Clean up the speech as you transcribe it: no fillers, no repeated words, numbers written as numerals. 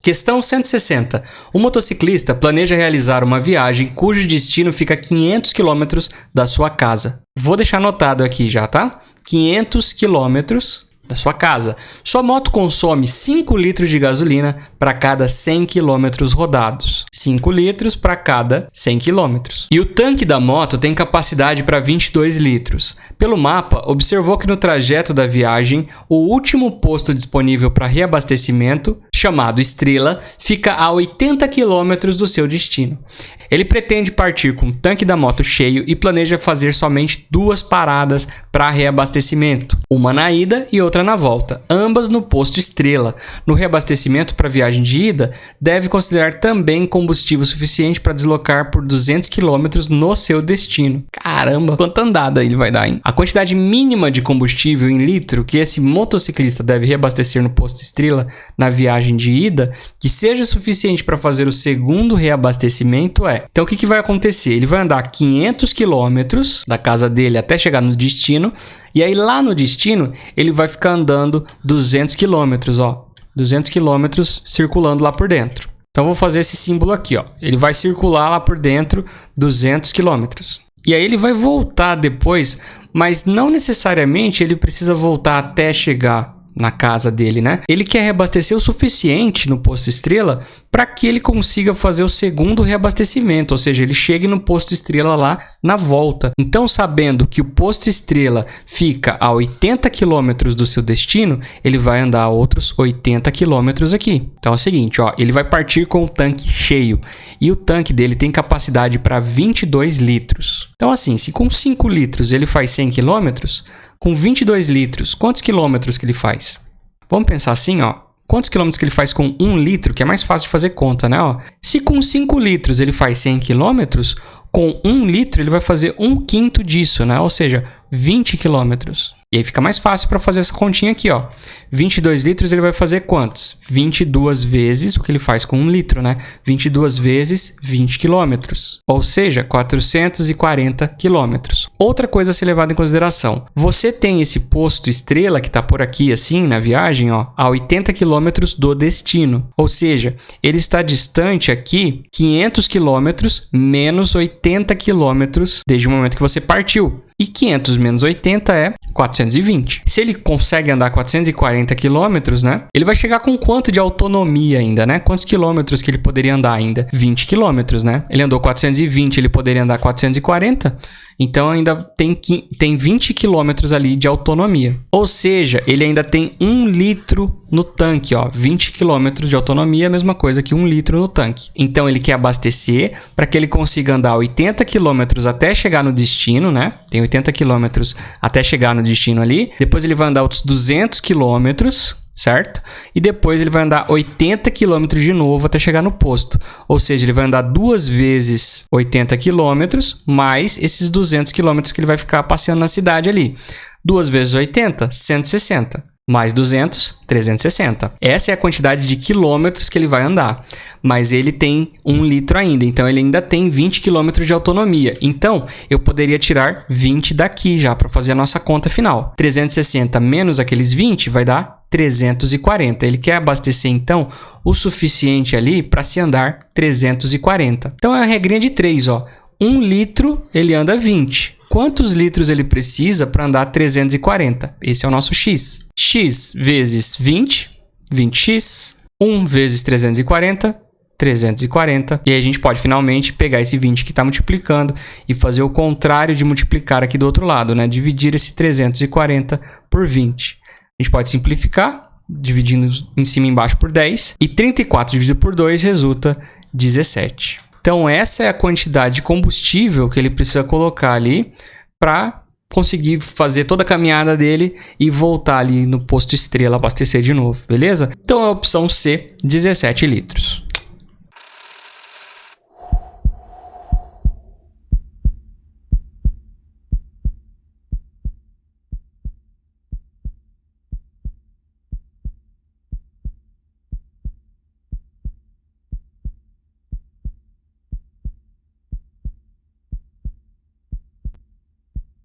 Questão 160. O motociclista planeja realizar uma viagem cujo destino fica a 500 km da sua casa. Vou deixar anotado aqui já, tá? 500 km da sua casa. Sua moto consome 5 litros de gasolina para cada 100 km rodados. 5 litros para cada 100 km. E o tanque da moto tem capacidade para 22 litros. Pelo mapa, observou que no trajeto da viagem, o último posto disponível para reabastecimento, chamado Estrela, fica a 80 km do seu destino. Ele pretende partir com o tanque da moto cheio e planeja fazer somente 2 paradas para reabastecimento, uma na ida e outra na volta, ambas no posto Estrela. No reabastecimento para viagem de ida, deve considerar também combustível suficiente para deslocar por 200 km no seu destino. Caramba, quanta andada ele vai dar, hein? A quantidade mínima de combustível em litro que esse motociclista deve reabastecer no posto Estrela na viagem de ida, que seja suficiente para fazer o segundo reabastecimento é... Então o que vai acontecer? Ele vai andar 500 km da casa dele até chegar no destino, e aí lá no destino ele vai ficar andando 200 km, ó. 200 km circulando lá por dentro. Então vou fazer esse símbolo aqui, ó. Ele vai circular lá por dentro 200 km. E aí ele vai voltar depois, mas não necessariamente ele precisa voltar até chegar na casa dele, né? Ele quer reabastecer o suficiente no posto Estrela para que ele consiga fazer o segundo reabastecimento, ou seja, ele chegue no posto Estrela lá na volta. Então, sabendo que o posto Estrela fica a 80 km do seu destino, ele vai andar outros 80 km aqui. Então é o seguinte, ó, ele vai partir com o tanque cheio e o tanque dele tem capacidade para 22 litros. Então assim, se com 5 litros ele faz 100 km, com 22 litros, quantos quilômetros que ele faz? Vamos pensar assim, ó. Quantos quilômetros que ele faz com 1 litro, que é mais fácil de fazer conta, né? Ó, se com 5 litros ele faz 100 quilômetros, com 1 litro ele vai fazer 1/5 disso, né? Ou seja, 20 quilômetros. E aí fica mais fácil para fazer essa continha aqui, ó. 22 litros ele vai fazer quantos? 22 vezes o que ele faz com 1 litro, né? 22 vezes 20 quilômetros. Ou seja, 440 quilômetros. Outra coisa a ser levada em consideração. Você tem esse posto Estrela que tá por aqui assim na viagem, ó, a 80 quilômetros do destino. Ou seja, ele está distante aqui 500 quilômetros menos 80 quilômetros desde o momento que você partiu. E 500 menos 80 é 420. Se ele consegue andar 440 quilômetros, né? Ele vai chegar com quanto de autonomia ainda, né? Quantos quilômetros que ele poderia andar ainda? 20 quilômetros, né? Ele andou 420, ele poderia andar 440. Então ainda tem 20 quilômetros ali de autonomia. Ou seja, ele ainda tem 1 litro no tanque, ó. 20 quilômetros de autonomia é a mesma coisa que 1 litro no tanque. Então ele quer abastecer para que ele consiga andar 80 quilômetros até chegar no destino, né? Tem 80 quilômetros até chegar no destino ali. Depois ele vai andar outros 200 quilômetros, certo? E depois ele vai andar 80 km de novo até chegar no posto. Ou seja, ele vai andar 2 vezes 80 km, mais esses 200 km que ele vai ficar passeando na cidade ali. 2 vezes 80, 160. Mais 200, 360. Essa é a quantidade de quilômetros que ele vai andar. Mas ele tem 1 litro ainda. Então, ele ainda tem 20 quilômetros de autonomia. Então, eu poderia tirar 20 daqui já para fazer a nossa conta final. 360 menos aqueles 20 vai dar 340. Ele quer abastecer, então, o suficiente ali para se andar 340. Então, é a regrinha de 3, ó. 1 litro, ele anda 20. Quantos litros ele precisa para andar 340? Esse é o nosso X. X vezes 20, 20x. 1 vezes 340, 340. E aí a gente pode finalmente pegar esse 20 que está multiplicando e fazer o contrário de multiplicar aqui do outro lado, né? Dividir esse 340 por 20. A gente pode simplificar, dividindo em cima e embaixo por 10. E 34 dividido por 2 resulta 17. Então, essa é a quantidade de combustível que ele precisa colocar ali para conseguir fazer toda a caminhada dele e voltar ali no posto Estrela, abastecer de novo, beleza? Então, é a opção C, 17 litros.